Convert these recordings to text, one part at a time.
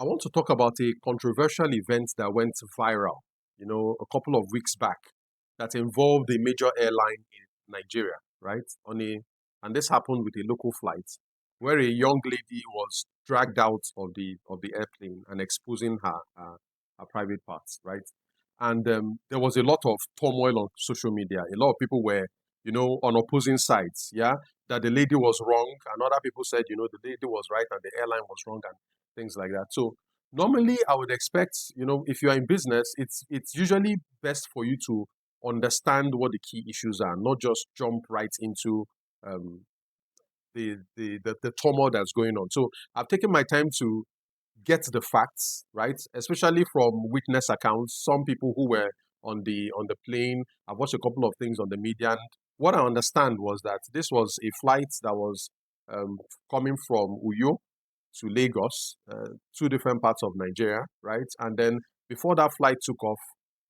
I want to talk about a controversial event that went viral, a couple of weeks back that involved a major airline in Nigeria, right? And this happened with a local flight where a young lady was dragged out of the airplane and exposing her private parts, right? And there was a lot of turmoil on social media. A lot of people were, on opposing sides, yeah, that the lady was wrong, and other people said, the lady was right and the airline was wrong, and things like that. So normally I would expect, if you are in business, it's usually best for you to understand what the key issues are, not just jump right into um, the turmoil that's going on. So I've taken my time to get the facts, right? Especially from witness accounts, some people who were on the plane. I've watched a couple of things on the media, and what I understand was that this was a flight that was um, coming from Uyo to Lagos, two different parts of Nigeria, right? And then before that flight took off,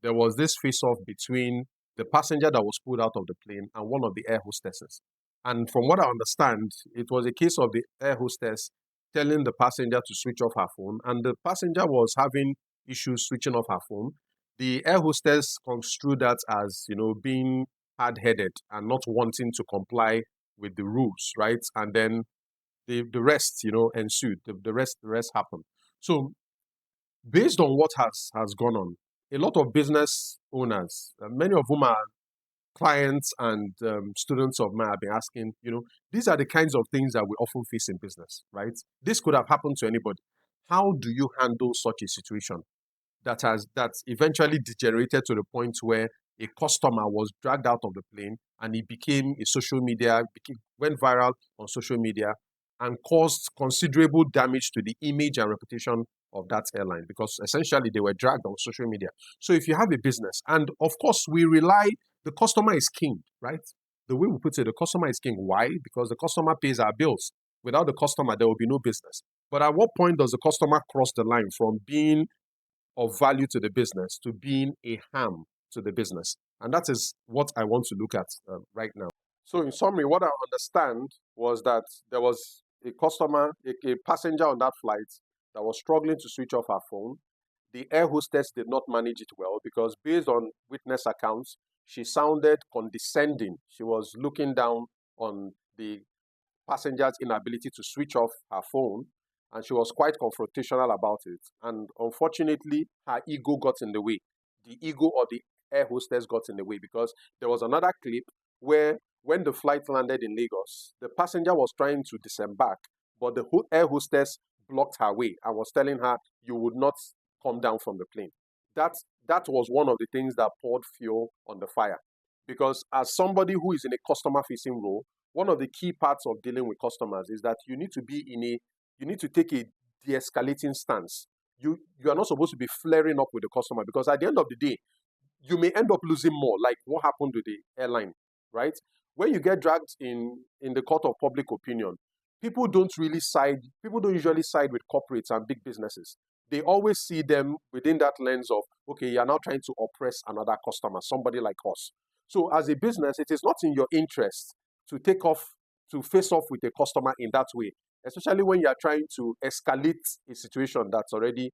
there was this face-off between the passenger that was pulled out of the plane and one of the air hostesses. And from what I understand, it was a case of the air hostess telling the passenger to switch off her phone, and the passenger was having issues switching off her phone. The air hostess construed that as, being hard-headed and not wanting to comply with the rules, right? And then the rest, ensued. The rest happened. So based on what has gone on, a lot of business owners, many of whom are clients and students of mine, have been asking, these are the kinds of things that we often face in business, right? This could have happened to anybody. How do you handle such a situation that's eventually degenerated to the point where a customer was dragged out of the plane and it became a social media, went viral on social media and caused considerable damage to the image and reputation of that airline, because essentially they were dragged on social media. So if you have a business, and of course the customer is king, right? The way we put it, the customer is king. Why? Because the customer pays our bills. Without the customer, there will be no business. But at what point does the customer cross the line from being of value to the business to being a harm to the business? And that is what I want to look at right now. So, in summary, what I understand was that there was a customer, a passenger on that flight that was struggling to switch off her phone. The air hostess did not manage it well because, based on witness accounts, she sounded condescending. She was looking down on the passenger's inability to switch off her phone, and she was quite confrontational about it. And unfortunately, her ego got in the way. The ego of the air hostess got in the way, because there was another clip where, when the flight landed in Lagos, the passenger was trying to disembark, but the air hostess blocked her way and was telling her, "You would not come down from the plane." That that was one of the things that poured fuel on the fire. Because as somebody who is in a customer facing role, one of the key parts of dealing with customers is that you need to take a de-escalating stance. You are not supposed to be flaring up with the customer, because at the end of the day, you may end up losing more, like what happened to the airline, right? When you get dragged in the court of public opinion, people don't usually side with corporates and big businesses. They always see them within that lens of, okay, you're now trying to oppress another customer, somebody like us. So as a business, it is not in your interest to face off with a customer in that way, especially when you are trying to escalate a situation that's already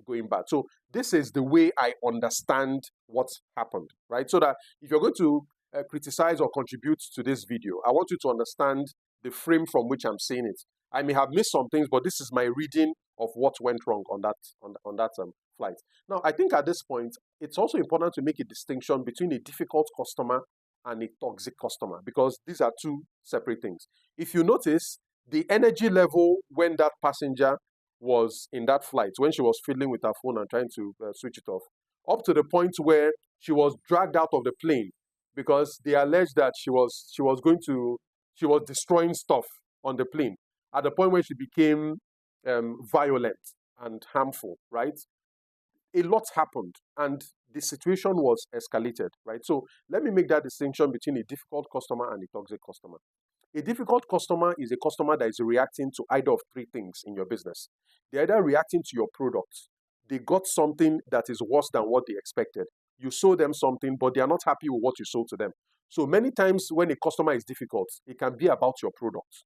going bad. So this is the way I understand what's happened, right? So that if you're going to criticize or contribute to this video, I want you to understand the frame from which I'm saying it. I may have missed some things, but this is my reading of what went wrong on that flight. Now, I think at this point, it's also important to make a distinction between a difficult customer and a toxic customer, because these are two separate things. If you notice, the energy level when that passenger was in that flight, when she was fiddling with her phone and trying to switch it off, up to the point where she was dragged out of the plane, because they alleged that she was destroying stuff on the plane, at the point where she became violent and harmful, right? A lot happened and the situation was escalated, right? So let me make that distinction between a difficult customer and a toxic customer. A difficult customer is a customer that is reacting to either of three things in your business. They're either reacting to your product. They got something that is worse than what they expected. You sold them something, but they are not happy with what you sold to them. So many times when a customer is difficult, it can be about your product.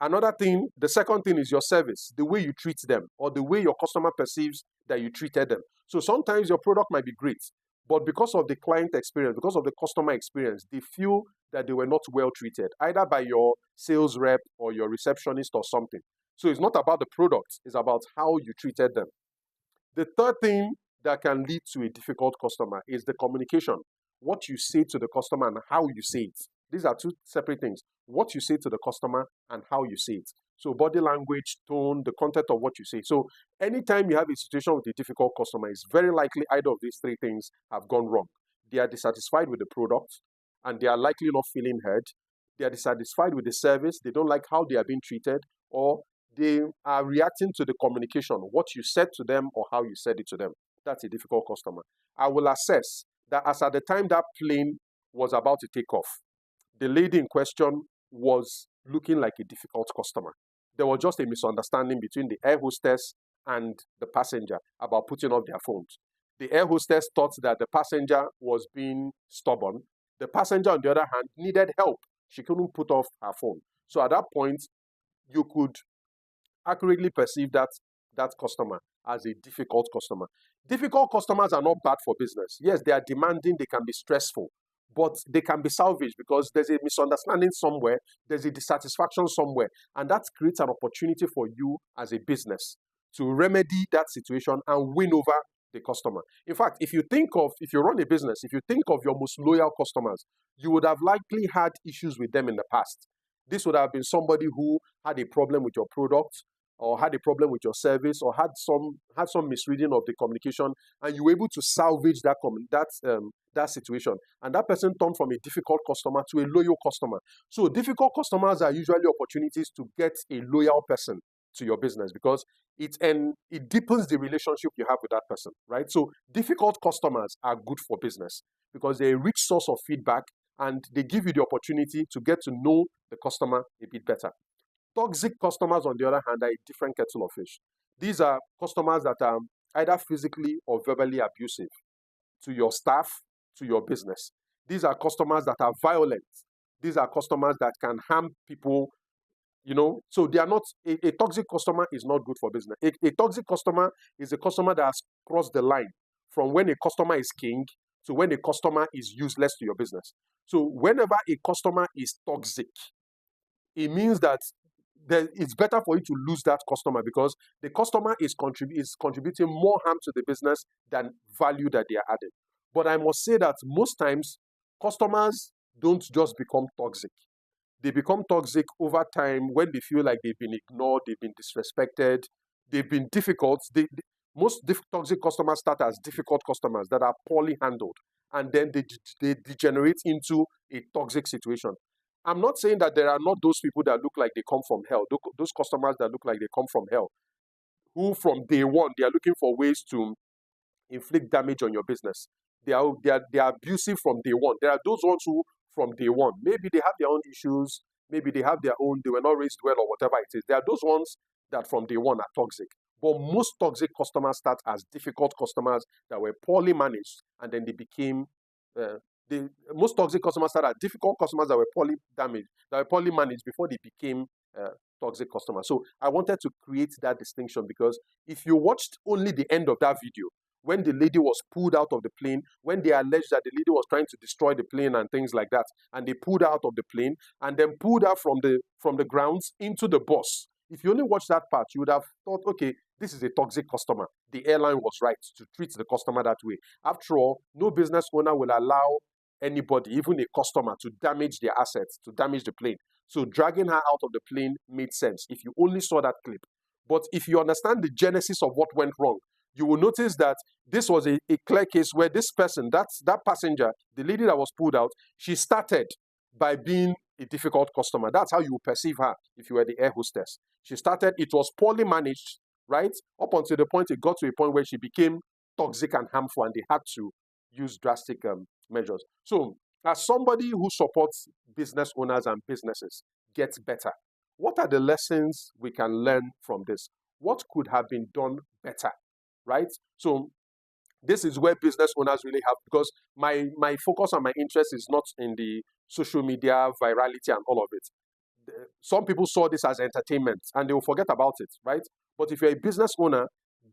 Another thing, the second thing is your service, the way you treat them or the way your customer perceives that you treated them. So sometimes your product might be great, but because of the client experience, because of the customer experience, they feel that they were not well treated, either by your sales rep or your receptionist or something. So it's not about the product, it's about how you treated them. The third thing that can lead to a difficult customer is the communication. What you say to the customer and how you say it. These are two separate things. What you say to the customer and how you say it. So body language, tone, the content of what you say. So anytime you have a situation with a difficult customer, it's very likely either of these three things have gone wrong. They are dissatisfied with the product and they are likely not feeling heard. They are dissatisfied with the service. They don't like how they are being treated, or they are reacting to the communication, what you said to them or how you said it to them. That's a difficult customer. I will assess that as at the time that plane was about to take off, the lady in question was looking like a difficult customer. There was just a misunderstanding between the air hostess and the passenger about putting off their phones. The air hostess thought that the passenger was being stubborn. The passenger, on the other hand, needed help. She couldn't put off her phone. So at that point, you could accurately perceive that customer as a difficult customer. Difficult customers are not bad for business. Yes, they are demanding, they can be stressful, but they can be salvaged because there's a misunderstanding somewhere, there's a dissatisfaction somewhere, and that creates an opportunity for you as a business to remedy that situation and win over the customer. In fact, if you run a business, if you think of your most loyal customers, you would have likely had issues with them in the past. This would have been somebody who had a problem with your product, or had a problem with your service, or had some misreading of the communication, and you were able to salvage that situation. And that person turned from a difficult customer to a loyal customer. So difficult customers are usually opportunities to get a loyal person to your business because it deepens the relationship you have with that person, right? So difficult customers are good for business because they're a rich source of feedback and they give you the opportunity to get to know the customer a bit better. Toxic customers, on the other hand, are a different kettle of fish. These are customers that are either physically or verbally abusive to your staff, to your business. These are customers that are violent. These are customers that can harm people, So they are not, a toxic customer is not good for business. A toxic customer is a customer that has crossed the line from when a customer is king to when a customer is useless to your business. So whenever a customer is toxic, it means that it's better for you to lose that customer because the customer is contributing more harm to the business than value that they are adding. But I must say that most times, customers don't just become toxic. They become toxic over time when they feel like they've been ignored, they've been disrespected, they've been difficult. Most toxic customers start as difficult customers that are poorly handled, and then they degenerate into a toxic situation. I'm not saying that there are not those people that look like they come from hell, those customers that look like they come from hell, who from day one, they are looking for ways to inflict damage on your business. They are abusive from day one. There are those ones who, from day one, maybe they have their own issues, maybe they were not raised well or whatever it is. There are those ones that from day one are toxic. But most toxic customers start as difficult customers that were poorly managed, and then they became most toxic customers start as difficult customers that were poorly damaged, that were poorly managed before they became toxic customers. So I wanted to create that distinction because if you watched only the end of that video, when the lady was pulled out of the plane, when they alleged that the lady was trying to destroy the plane and things like that, and they pulled her out of the plane and then pulled her from the grounds into the bus. If you only watch that part, you would have thought, okay, this is a toxic customer. The airline was right to treat the customer that way. After all, no business owner will allow anybody, even a customer, to damage their assets, to damage the plane. So dragging her out of the plane made sense if you only saw that clip. But if you understand the genesis of what went wrong, you will notice that this was a clear case where this person, that passenger, the lady that was pulled out, she started by being a difficult customer. That's how you perceive her if you were the air hostess. She started, it was poorly managed, right? Up until the point, it got to a point where she became toxic and harmful and they had to use drastic measures. So as somebody who supports business owners and businesses get better, what are the lessons we can learn from this? What could have been done better, right? So this is where business owners really have, because my focus and my interest is not in the social media virality and all of it. some people saw this as entertainment and they will forget about it, right? But if you're a business owner,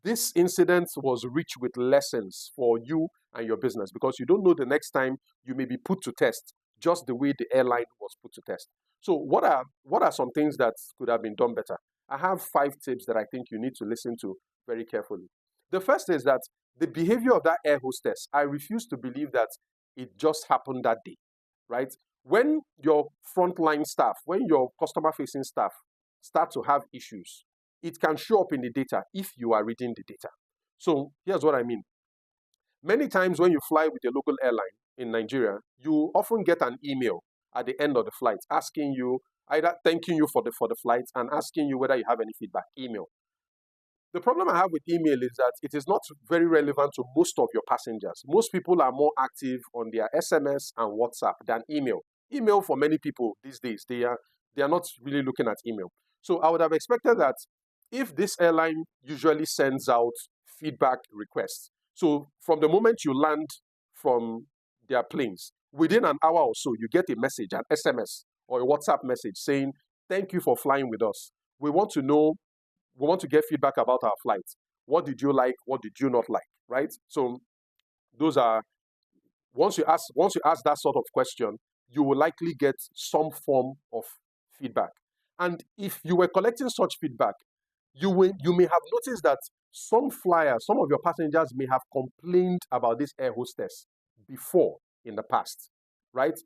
this incident was rich with lessons for you and your business, because you don't know the next time you may be put to test just the way the airline was put to test. So what are some things that could have been done better? I have 5 tips that I think you need to listen to very carefully. The first is that the behavior of that air hostess, I refuse to believe that it just happened that day, right? When your frontline staff, when your customer facing staff start to have issues, it can show up in the data if you are reading the data. So here's what I mean. Many times when you fly with a local airline in Nigeria, you often get an email at the end of the flight asking you, either thanking you for the flight and asking you whether you have any feedback. Email. The problem I have with email is that it is not very relevant to most of your passengers. Most people are more active on their SMS and WhatsApp than email. Email, for many people these days, they are not really looking at email. So I would have expected that if this airline usually sends out feedback requests, so from the moment you land from their planes, within an hour or so, you get a message, an SMS or a WhatsApp message saying, thank you for flying with us. We want to get feedback about our flight. What did you like? What did you not like? Right? So those are, once you ask that sort of question, you will likely get some form of feedback. And if you were collecting such feedback, you may have noticed that some of your passengers may have complained about this air hostess before in the past, right?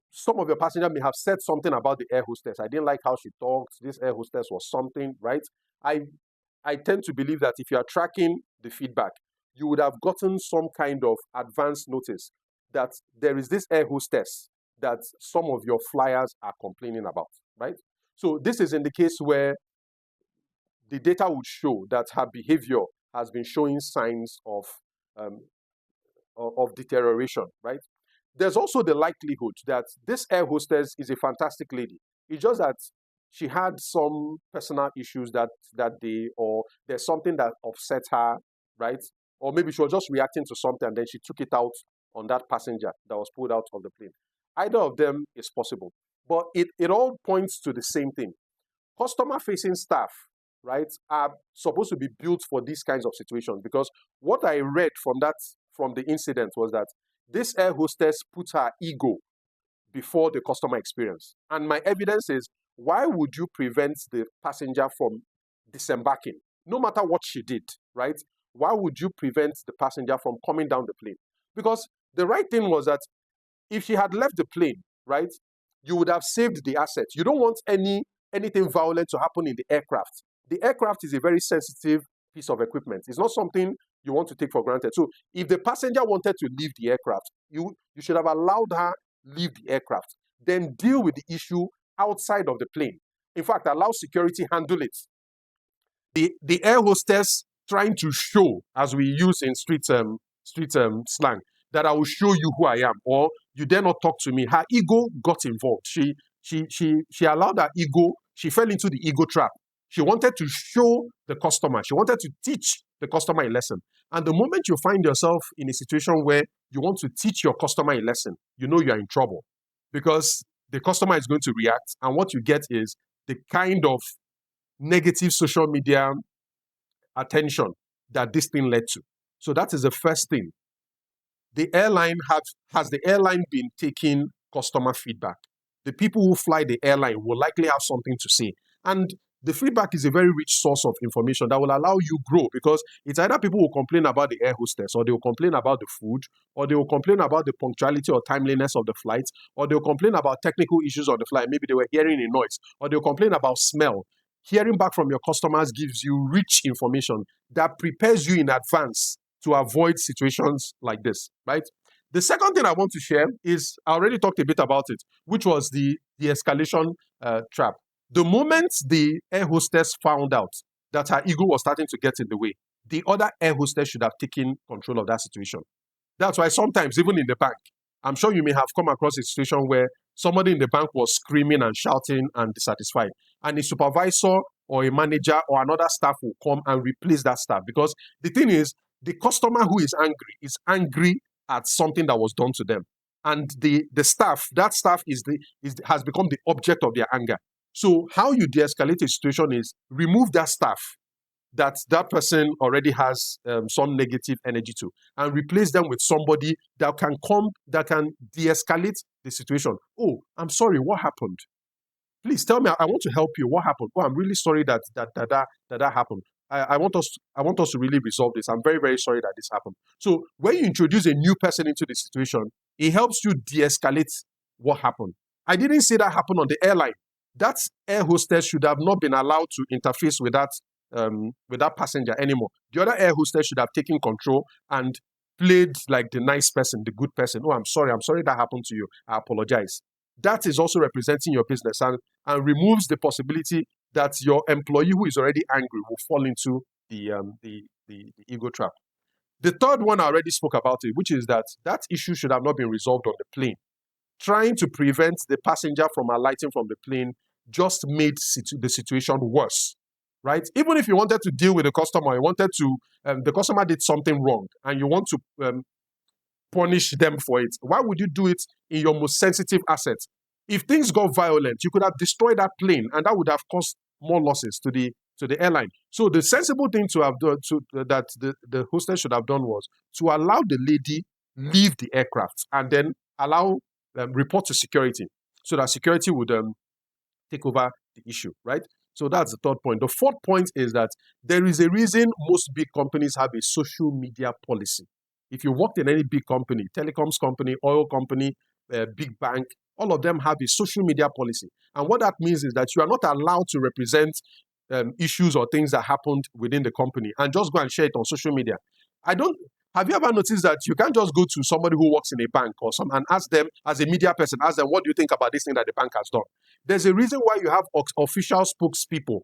Some of your passengers may have said something about the air hostess. I didn't like how she talked. This air hostess was something, right? I tend to believe that if you are tracking the feedback, you would have gotten some kind of advance notice that there is this air hostess that some of your flyers are complaining about, right? So this is in the case where the data would show that her behavior has been showing signs of deterioration, right? There's also the likelihood that this air hostess is a fantastic lady. It's just that she had some personal issues that day, or there's something that upset her, right? Or maybe she was just reacting to something and then she took it out on that passenger that was pulled out of the plane. Either of them is possible. But it all points to the same thing. Customer-facing staff, right, are supposed to be built for these kinds of situations, because what I read from the incident was that this air hostess put her ego before the customer experience. And my evidence is, why would you prevent the passenger from disembarking? No matter what she did, right? Why would you prevent the passenger from coming down the plane? Because the right thing was that if she had left the plane, right, you would have saved the asset. You don't want anything violent to happen in the aircraft. The aircraft is a very sensitive piece of equipment. It's not something you want to take for granted. So if the passenger wanted to leave the aircraft, you should have allowed her leave the aircraft. Then deal with the issue outside of the plane. In fact, allow security handle it. The air hostess trying to show, as we use in street slang, that I will show you who I am, or you dare not talk to me. Her ego got involved. She allowed her ego. She fell into the ego trap. She wanted to show the customer. She wanted to teach the customer a lesson. And the moment you find yourself in a situation where you want to teach your customer a lesson, you know you're in trouble, because the customer is going to react. And what you get is the kind of negative social media attention that this thing led to. So that is the first thing. The airline has the airline been taking customer feedback? The people who fly the airline will likely have something to say. And the feedback is a very rich source of information that will allow you grow, because it's either people will complain about the air hostess, or they will complain about the food, or they will complain about the punctuality or timeliness of the flight, or they will complain about technical issues on the flight. Maybe they were hearing a noise, or they'll complain about smell. Hearing back from your customers gives you rich information that prepares you in advance to avoid situations like this, right? The second thing I want to share is, I already talked a bit about it, which was the escalation trap. The moment the air hostess found out that her ego was starting to get in the way, the other air hostess should have taken control of that situation. That's why sometimes, even in the bank, I'm sure you may have come across a situation where somebody in the bank was screaming and shouting and dissatisfied, and a supervisor or a manager or another staff will come and replace that staff. Because the thing is, the customer who is angry at something that was done to them. and the staff, that staff has become the object of their anger. So how you de-escalate a situation is remove that staff that person already has some negative energy to, and replace them with somebody that can de-escalate the situation. Oh, I'm sorry, what happened? Please tell me. I want to help you. What happened? Oh, I'm really sorry that happened. I want us to really resolve this. I'm very, very sorry that this happened. So when you introduce a new person into the situation, it helps you de-escalate what happened. I didn't say that happened on the airline. That air hostess should have not been allowed to interface with that passenger anymore. The other air hostess should have taken control and played like the nice person, the good person. Oh, I'm sorry that happened to you. I apologize. That is also representing your business, and removes the possibility that your employee who is already angry will fall into the ego trap. The third one, I already spoke about it, which is that issue should have not been resolved on the plane. Trying to prevent the passenger from alighting from the plane just made the situation worse, right? Even if you wanted to deal with the customer, the customer did something wrong, and you want to punish them for it. Why would you do it in your most sensitive asset? If things got violent, you could have destroyed that plane, and that would have caused more losses to the airline. So the sensible thing to have done, that the hostess should have done, was to allow the lady leave the aircraft, and then allow report to security, so that security would take over the issue, right? So that's the third point. The fourth point is that there is a reason most big companies have a social media policy. If you worked in any big company, telecoms company, oil company, big bank, all of them have a social media policy. And what that means is that you are not allowed to represent issues or things that happened within the company and just go and share it on social media. Have you ever noticed that you can't just go to somebody who works in a bank or some and ask them, as a media person, ask them, what do you think about this thing that the bank has done? There's a reason why you have official spokespeople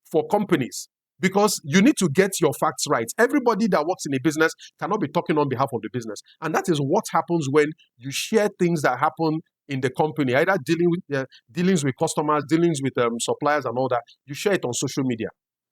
for companies, because you need to get your facts right. Everybody that works in a business cannot be talking on behalf of the business. And that is what happens when you share things that happen in the company, either dealings with customers, dealings with suppliers and all that. You share it on social media.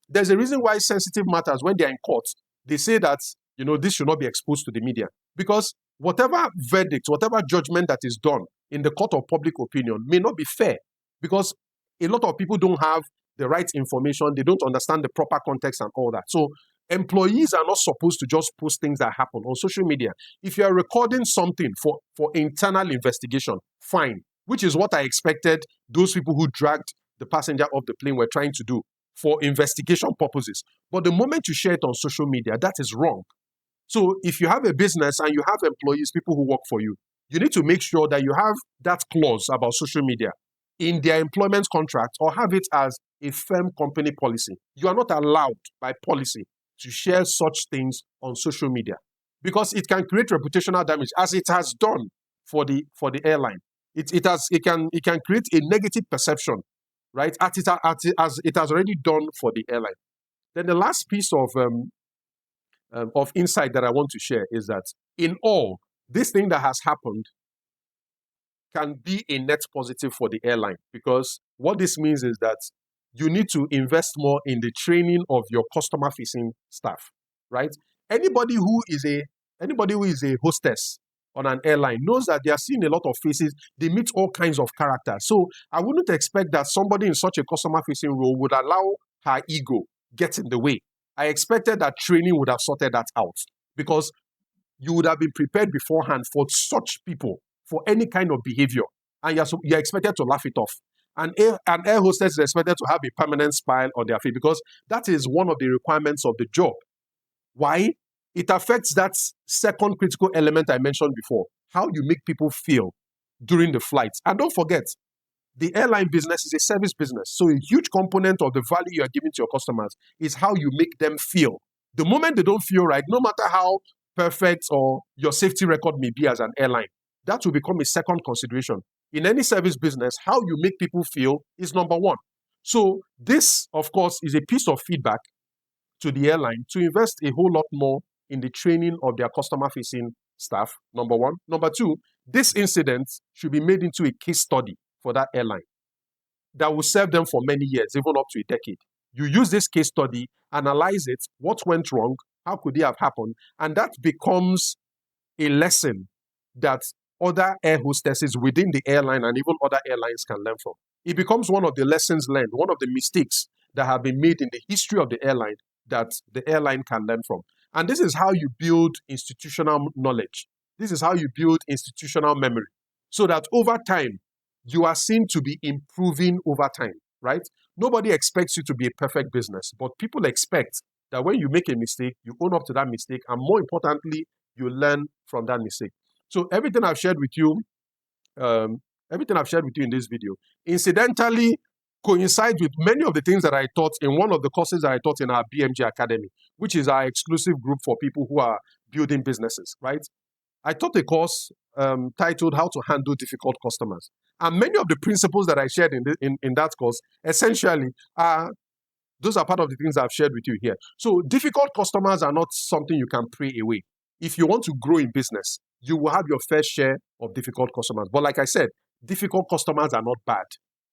There's a reason why sensitive matters, when they're in court, they say that this should not be exposed to the media, because whatever verdict, whatever judgment that is done in the court of public opinion may not be fair, because a lot of people don't have the right information, they don't understand the proper context and all that. So employees are not supposed to just post things that happen on social media. If you are recording something for internal investigation, fine, which is what I expected those people who dragged the passenger off the plane were trying to do, for investigation purposes. But the moment you share it on social media, that is wrong. So if you have a business and you have employees, people who work for you, you need to make sure that you have that clause about social media in their employment contract, or have it as a firm company policy. You are not allowed by policy to share such things on social media, because it can create reputational damage, as it has done for the airline. It can create a negative perception, right? As it has already done for the airline. Then the last piece of insight that I want to share is that in all, this thing that has happened can be a net positive for the airline, because what this means is that you need to invest more in the training of your customer-facing staff, right? Anybody who is a hostess on an airline knows that they are seeing a lot of faces. They meet all kinds of characters. So I wouldn't expect that somebody in such a customer-facing role would allow her ego get in the way. I expected that training would have sorted that out, because you would have been prepared beforehand for such people, for any kind of behavior, and you're expected to laugh it off. An air hostess is expected to have a permanent smile on their face, because that is one of the requirements of the job. Why? It affects that second critical element I mentioned before, how you make people feel during the flight. And don't forget, the airline business is a service business. So a huge component of the value you are giving to your customers is how you make them feel. The moment they don't feel right, no matter how perfect or your safety record may be as an airline, that will become a second consideration. In any service business, how you make people feel is number one. So this, of course, is a piece of feedback to the airline to invest a whole lot more in the training of their customer-facing staff, number one. Number two, this incident should be made into a case study for that airline that will serve them for many years, even up to a decade. You use this case study, analyze it, what went wrong, how could it have happened, and that becomes a lesson that other air hostesses within the airline and even other airlines can learn from. It becomes one of the lessons learned, one of the mistakes that have been made in the history of the airline that the airline can learn from. And this is how you build institutional knowledge. This is how you build institutional memory so that over time, you are seen to be improving over time, right? Nobody expects you to be a perfect business, but people expect that when you make a mistake, you own up to that mistake, and more importantly, you learn from that mistake. So everything I've shared with you, in this video, incidentally coincides with many of the things that I taught in one of the courses that I taught in our BMG Academy, which is our exclusive group for people who are building businesses, right? I taught a course titled How to Handle Difficult Customers. And many of the principles that I shared in that course essentially those are part of the things I've shared with you here. So difficult customers are not something you can pray away. If you want to grow in business, you will have your fair share of difficult customers. But like I said, difficult customers are not bad.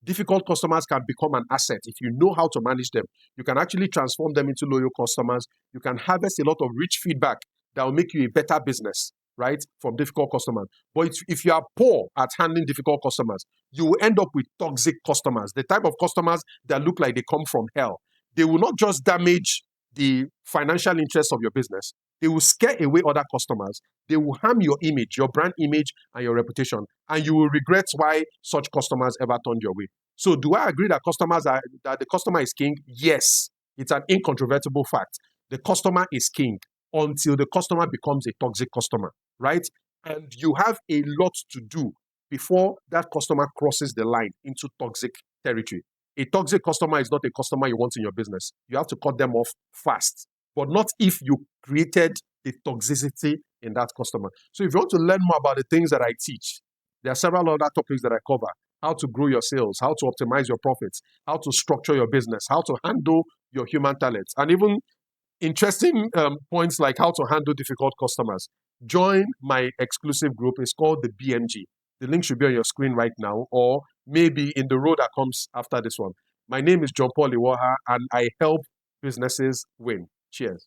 Difficult customers can become an asset. If you know how to manage them, you can actually transform them into loyal customers. You can harvest a lot of rich feedback that will make you a better business, right, from difficult customers. But if you are poor at handling difficult customers, you will end up with toxic customers, the type of customers that look like they come from hell. They will not just damage the financial interests of your business. They will scare away other customers. They will harm your image, your brand image, and your reputation. And you will regret why such customers ever turned your way. So do I agree that that the customer is king? Yes. It's an incontrovertible fact. The customer is king until the customer becomes a toxic customer, right? And you have a lot to do before that customer crosses the line into toxic territory. A toxic customer is not a customer you want in your business. You have to cut them off fast, but not if you created the toxicity in that customer. So if you want to learn more about the things that I teach, there are several other topics that I cover. How to grow your sales, how to optimize your profits, how to structure your business, how to handle your human talents, and even interesting points like how to handle difficult customers. Join my exclusive group. It's called the BMG. The link should be on your screen right now, or maybe in the row that comes after this one. My name is John Paul Iwuoha, and I help businesses win. Cheers.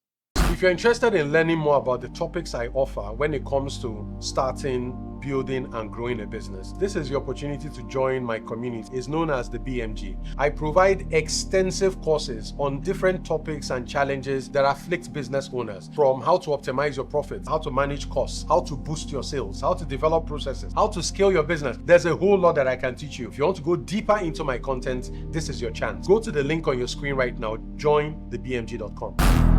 If you're interested in learning more about the topics I offer when it comes to starting, building, and growing a business, this is your opportunity to join my community. It's known as the BMG. I provide extensive courses on different topics and challenges that afflict business owners, from how to optimize your profits, how to manage costs, how to boost your sales, how to develop processes, how to scale your business. There's a whole lot that I can teach you. If you want to go deeper into my content, this is your chance. Go to the link on your screen right now, jointhebmg.com.